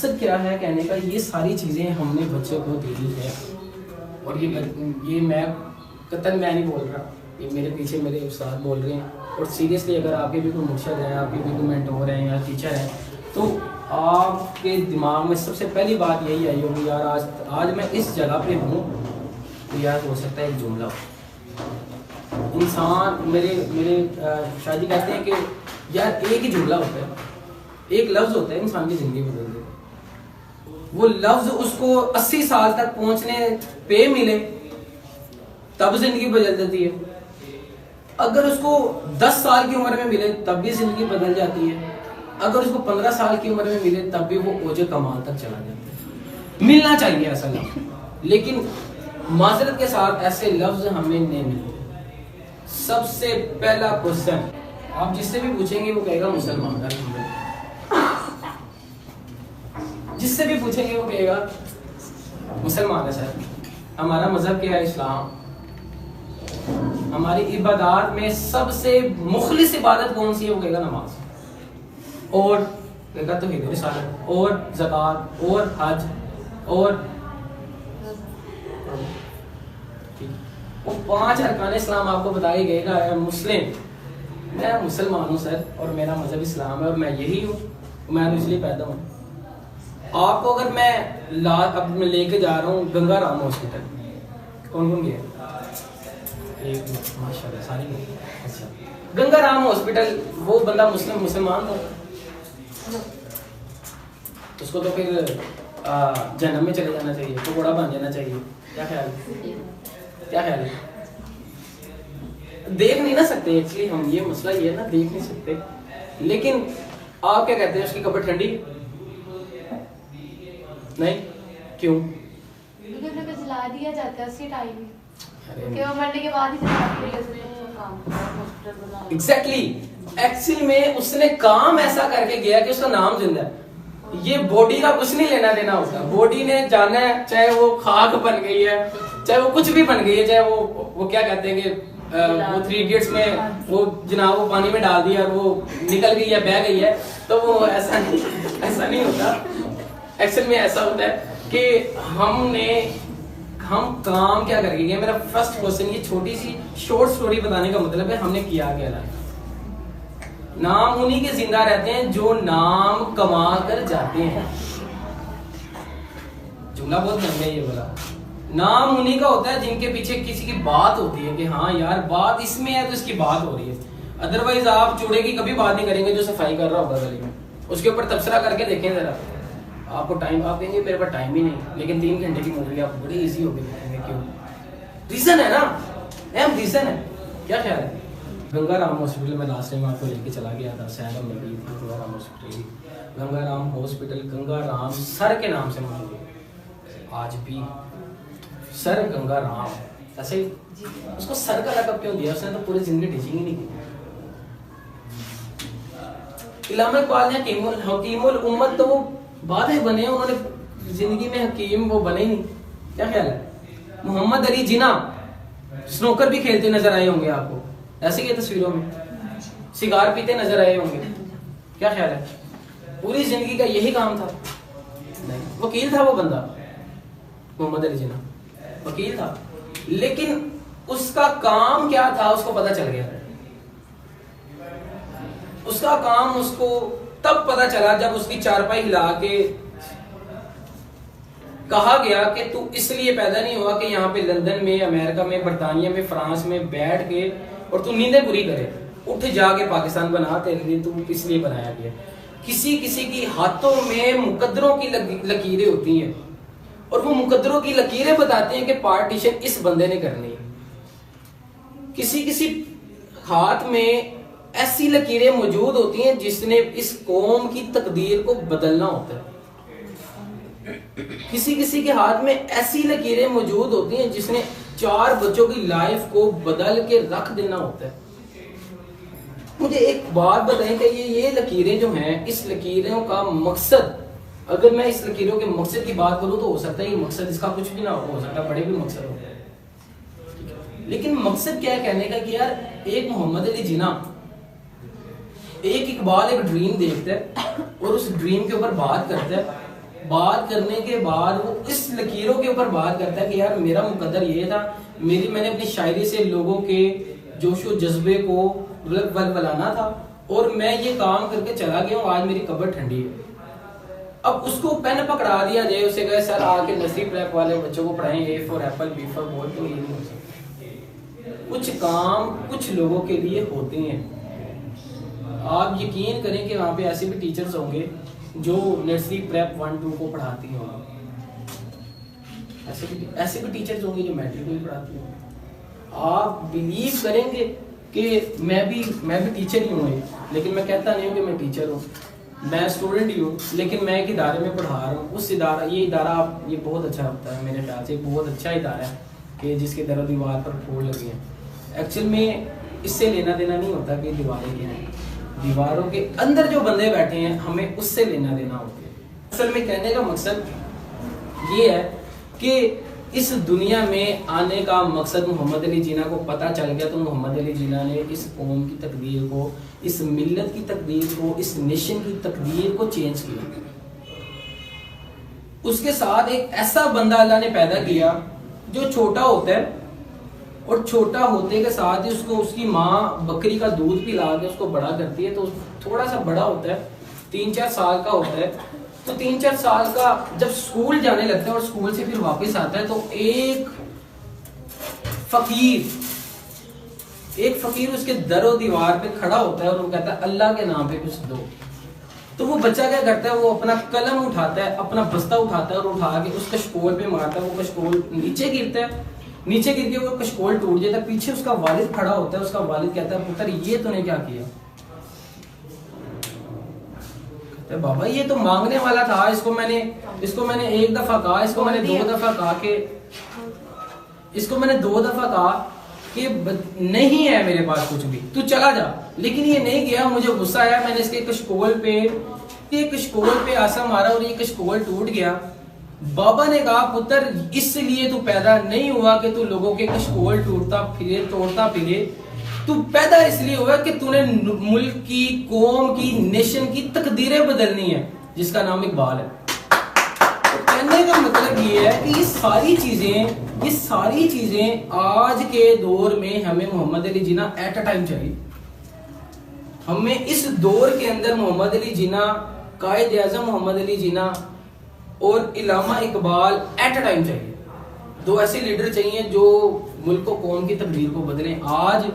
मकसद क्या है कहने का, ये सारी चीज़ें हमने बच्चे को दे दी है। और ये मैं कतन मैं नहीं बोल रहा, ये मेरे पीछे मेरे उस्ताद बोल रहे हैं। और सीरियसली अगर आपके भी कोई मुर्शद हैं, आपके भी कोई मेंटोर हैं या टीचर हैं, तो आपके दिमाग में सबसे पहली बात यही आई होगी, यार आज मैं इस जगह पे हूँ, तो यार हो सकता है एक जुमला हो। इंसान मेरे शादी कहते हैं कि यार एक ही जुमला होता है, एक लफ्ज़ होता है इंसान की ज़िंदगी बदल देता है। वो लफ्ज़ उसको 80 साल तक पहुँचने पे मिले तब ज़िंदगी बदल जाती है। अगर उसको 10 साल की उम्र में मिले तब भी ज़िंदगी बदल जाती है। अगर उसको 15 साल की उम्र में मिले तब भी वो ओजे कमाल तक चला जाता है। मिलना चाहिए ऐसा लफ्ज़, लेकिन माजरत के साथ ऐसे लफ्ज़ हमें नहीं मिलते। सबसे पहला क्वेश्चन आप जिससे भी पूछेंगे वो कहेगा मुसलमान है। जिससे भी पूछेंगे वो कहेगा मुसलमान है सर, हमारा मजहब क्या है, इस्लाम। हमारी इबादत में सबसे मुखलिस इबादत कौन सी है, वो कहेगा नमाज, और कहेगा तौहीद रिसालत, और ज़कात, और हज, और वो 5 अरकान इस्लाम आपको बताए गए। मुस्लिम, मैं मुसलमान हूँ सर और मेरा मजहब इस्लाम है और मैं यही हूँ, मैं तो इसलिए पैदा हूँ। आपको अगर मैं लेके जा रहा हूँ गंगा राम हॉस्पिटल, कौन कौन गया? एक माशाल्लाह सारी गए। अच्छा, गंगा राम हॉस्पिटल, वो बंदा मुसलमान था, उसको तो फिर जन्नत में चले जाना चाहिए, पकौड़ा बन जाना चाहिए। क्या ख्याल है? क्या ख्याल है? देख नहीं ना सकते एक्चुअली हम, ये मसला ये है ना, देख नहीं सकते। लेकिन आप क्या कहते हैं, उसकी कब्र ठंडी नहीं? क्यों? जला दिया जाता है उसी टाइम कि वो मरने के बाद ही एग्जैक्टली। एक्चुअली में उसने काम ऐसा करके गया कि उसका नाम जिंदा है। ये बॉडी का कुछ नहीं लेना देना उसका, बॉडी ने जाना है, चाहे वो खाक बन गई है, चाहे वो कुछ भी बन गई है, चाहे वो क्या कहते हैं कि वो 3 इडियट्स में वो जनाब वो पानी में डाल दिया और वो निकल गई है, बह गई है, तो वो ऐसा नहीं होता। एक्चुअल में ऐसा होता है कि हम काम क्या करके गए। मेरा फर्स्ट क्वेश्चन, ये छोटी सी शॉर्ट स्टोरी बताने का मतलब है हमने किया क्या है। नाम उन्हीं के जिंदा रहते हैं जो नाम कमा कर जाते हैं। जुमला बहुत लंबा है ये बोला। नाम उन्हीं का होता है जिनके पीछे किसी की बात होती है कि हाँ यार बात इसमें है तो इसकी बात हो रही है। अदरवाइज आप चूड़े की कभी बात नहीं करेंगे जो सफाई कर रहा होगा गली में, उसके ऊपर तबसरा करके देखें जरा, आपको टाइम, आप कहेंगे मेरे पास टाइम ही नहीं, लेकिन 3 घंटे की मूवी आप बड़ी इजी हो गई देखेंगे। क्यों? रीजन है ना, अहम रीजन है। क्या ख्याल है? गंगा राम हॉस्पिटल में लास्ट टाइम आपको लेके चला गया था, सैर में गई थी Ganga Ram hospital. Ganga Ram hospital Ganga Ram sir के नाम से मशहूर है आज भी, सर गंगा राम। ऐसे उसको सर का लक़ब क्यों दिया? उसने तो पूरी जिंदगी टीचिंग ही नहीं की। इलामा इकबाल ने हकीमुल उम्मत तो वो बाद में बने, उन्होंने जिंदगी में हकीम वो बने ही नहीं। क्या ख्याल है? मोहम्मद अली जिन्ना स्नूकर भी खेलते नजर आए होंगे आपको, ऐसे ही तस्वीरों में सिगार पीते नजर आए होंगे। क्या ख्याल है? पूरी जिंदगी का यही काम था? नहीं, वकील था वो बंदा, मोहम्मद अली जिन्ना वकील था, लेकिन उसका काम क्या था उसको पता चल गया। उसका काम उसको तब पता चला जब उसकी चारपाई हिला के कहा गया कि तू इसलिए पैदा नहीं हुआ कि यहाँ पे लंदन में, अमेरिका में, बरतानिया में, फ्रांस में बैठ के और तू नींदें पूरी करे, उठ जाके पाकिस्तान बना, तेरे लिए तू इसलिए बनाया गया। किसी किसी की हाथों में मुकद्दरों की लकीरें होती हैं और वो मुकद्दरों की लकीरें बताते हैं कि पार्टीशन इस बंदे ने करनी है। किसी किसी हाथ में ऐसी लकीरें मौजूद होती हैं जिसने इस कौम की तकदीर को बदलना होता है। किसी किसी के हाथ में ऐसी लकीरें मौजूद होती हैं जिसने 4 बच्चों की लाइफ को बदल के रख देना होता है। मुझे एक बात बताएं कि ये लकीरें जो हैं, इस लकीरों का मकसद, अगर मैं इस लकीरों के मकसद की बात करूं तो हो सकता है ये मकसद इसका कुछ भी ना हो सकता, बड़े भी मकसद होते हैं। लेकिन मकसद क्या है कहने का कि यार एक मोहम्मद अली जिन्ना, एक इकबाल एक ड्रीम देखता है और उस ड्रीम के ऊपर बात करता है बात करने के बाद वो इस लकीरों के ऊपर बात करता है कि यार मेरा मुकद्दर ये था, मैंने अपनी शायरी से लोगों के जोशो जज्बे को बलाना था और मैं ये काम करके चला गया हूँ, आज मेरी कब्र ठंडी है। अब उसको पेन पकड़ा दिया जाए, उसे कहे सर आके नर्सरी प्रेप वाले बच्चों को पढ़ाएं A for apple B for ball, तो ये नहीं हो सकता। कुछ काम कुछ लोगों के लिए होते हैं। आप यकीन करें कि वहाँ पे ऐसे भी टीचर्स होंगे जो नर्सरी प्रेप 1-2 को पढ़ाती होंगे, ऐसे भी टीचर्स होंगे जो मैट्रिक को भी पढ़ाती होंगे। आप बिलीव करेंगे कि मैं भी टीचर ही हूँ, लेकिन मैं कहता नहीं हूँ कि मैं टीचर हूँ, मैं स्टूडेंट ही हूँ, लेकिन मैं एक इदारे में पढ़ा रहा हूँ। उस इदारा ये बहुत अच्छा होता है मेरे ख्याल से, बहुत अच्छा इदारा है कि जिसके दर दीवार पर फूल लगे हैं। एक्चुअल में इससे लेना देना नहीं होता कि दीवारें क्या हैं, दीवारों के अंदर जो बंदे बैठे हैं हमें उससे लेना देना होता है। असल में कहने का मकसद ये है कि इस दुनिया में आने का मकसद मोहम्मद अली जिन्ना को पता चल गया, तो मोहम्मद अली जिन्ना ने इस कौम की तकदीर को, इस मिल्लत की तकदीर को, इस नेशन की तकदीर को चेंज किया। उसके साथ एक ऐसा बंदा अल्लाह ने पैदा किया जो छोटा होता है और छोटा होते के साथ ही उसको उसकी माँ बकरी का दूध पिला के उसको बड़ा करती है, तो थोड़ा सा बड़ा होता है, 3-4 साल का होता है। तो 3-4 साल का जब स्कूल जाने लगता है और स्कूल से फिर वापस आता है, तो एक फकीर उसके दरो दीवार पे खड़ा होता है और वो कहता है अल्लाह के नाम पे कुछ दो। तो वो बच्चा क्या करता है, वो अपना कलम उठाता है, अपना बस्ता उठाता है और उठा के उस कशकोल पे मारता है। वो कशकोल नीचे गिरता है, नीचे गिर के वो कशकोल टूट जाता है। पीछे उसका वालिद खड़ा होता है, उसका वालिद कहता है पुत्र ये तूने क्या किया? कहता है बाबा ये तो मांगने वाला था, इसको मैंने 1 दफा कहा, इसको मैंने 2 दफा कहा कि नहीं है मेरे पास कुछ भी, तू चला जा। लेकिन ये नहीं गया, मुझे गुस्सा आया, मैंने इसके कशकोल पे आसा मारा और ये कशकोल टूट गया। बाबा ने कहा पुत्र इसलिए तू पैदा नहीं हुआ कि तू लोगों के कशकोल तोड़ता फिरे, तू पैदा इसलिए हुआ कि तूने मुल्क की, कौम की, नेशन की तकदीरें बदलनी है, जिसका नाम इकबाल है। तो कहने का मतलब ये है कि ये सारी चीजें आज के दौर में हमें Mohammad Ali Jinnah at a time चाहिए। हमें इस दौर के अंदर मोहम्मद अली जिन्ना, कायद आज़म मोहम्मद अली जिन्ना और इल्लामा इकबाल एट अ टाइम चाहिए। 2 ऐसे लीडर चाहिए जो मुल्क को, कौम की तकदीर को बदलें। आज